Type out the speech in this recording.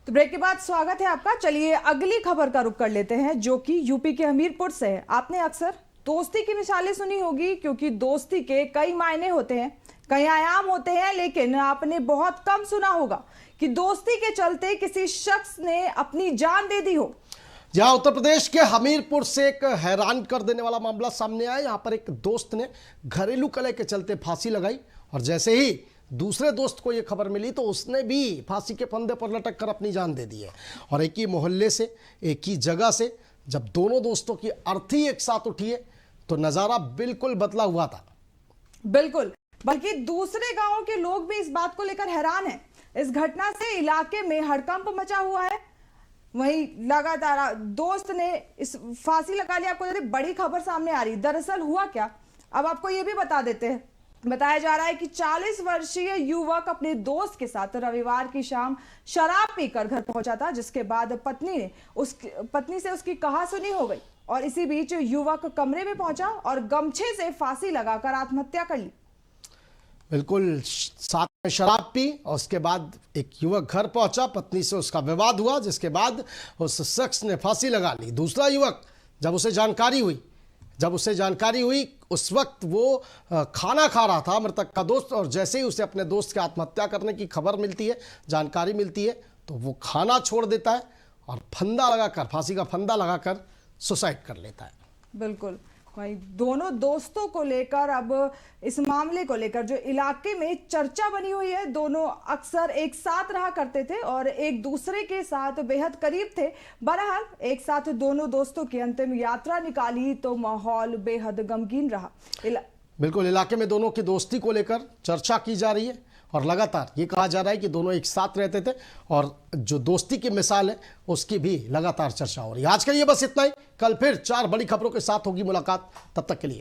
तो ब्रेक के बाद स्वागत है आपका। चलिए अगली खबर का रुख कर लेते हैं, जो कि यूपी के हमीरपुर से है। आपने अक्सर दोस्ती की मिसालें सुनी होगी, क्योंकि दोस्ती के कई मायने होते हैं, कई आयाम होते हैं, लेकिन आपने बहुत कम सुना होगा कि दोस्ती के चलते किसी शख्स ने अपनी जान दे दी हो। जहां उत्तर प्रदेश के हमीरपुर से एक हैरान कर देने वाला मामला सामने आया। यहां पर एक दोस्त ने घरेलू कलह के चलते फांसी लगाई और जैसे ही दूसरे दोस्त को यह खबर मिली तो उसने भी फांसी के फंदे पर लटक कर अपनी जान दे दी है। और एक ही मोहल्ले से, एक ही जगह से जब दोनों दोस्तों की अर्थी एक साथ उठी है तो नजारा बिल्कुल बदला हुआ था। बिल्कुल, बल्कि दूसरे गांवों के लोग भी इस बात को लेकर हैरान हैं। इस घटना से इलाके में हड़कंप मचा हुआ है। वहीं लगातार दोस्त ने इस फांसी लगा ली। आपको बड़ी खबर सामने आ रही। दरअसल हुआ क्या, अब आपको ये भी बता देते हैं। बताया जा रहा है कि 40 वर्षीय युवक अपने दोस्त के साथ रविवार की शाम शराब पीकर घर पहुंचा था, जिसके बाद पत्नी से उसकी कहासुनी हो गई और इसी बीच युवक कमरे में पहुंचा और गमछे से फांसी लगाकर आत्महत्या कर ली। बिल्कुल, साथ में शराब पी और उसके बाद एक युवक घर पहुंचा, पत्नी से उसका विवाद हुआ, जिसके बाद उस शख्स ने फांसी लगा ली। दूसरा युवक जब उसे जानकारी हुई उस वक्त वो खाना खा रहा था, मृतक का दोस्त, और जैसे ही उसे अपने दोस्त के आत्महत्या करने की खबर मिलती है, जानकारी मिलती है, तो वो खाना छोड़ देता है और फांसी का फंदा लगाकर सुसाइड कर लेता है। बिल्कुल, वहीं दोनों दोस्तों को लेकर, अब इस मामले को लेकर जो इलाके में चर्चा बनी हुई है, दोनों अक्सर एक साथ रहा करते थे और एक दूसरे के साथ बेहद करीब थे। बहरहाल एक साथ दोनों दोस्तों की अंतिम यात्रा निकाली तो माहौल बेहद गमगीन रहा। बिल्कुल, इलाके में दोनों की दोस्ती को लेकर चर्चा की जा रही है और लगातार ये कहा जा रहा है कि दोनों एक साथ रहते थे और जो दोस्ती की मिसाल है उसकी भी लगातार चर्चा हो रही है। आज के लिए बस इतना ही। कल फिर 4 बड़ी खबरों के साथ होगी मुलाकात। तब तक के लिए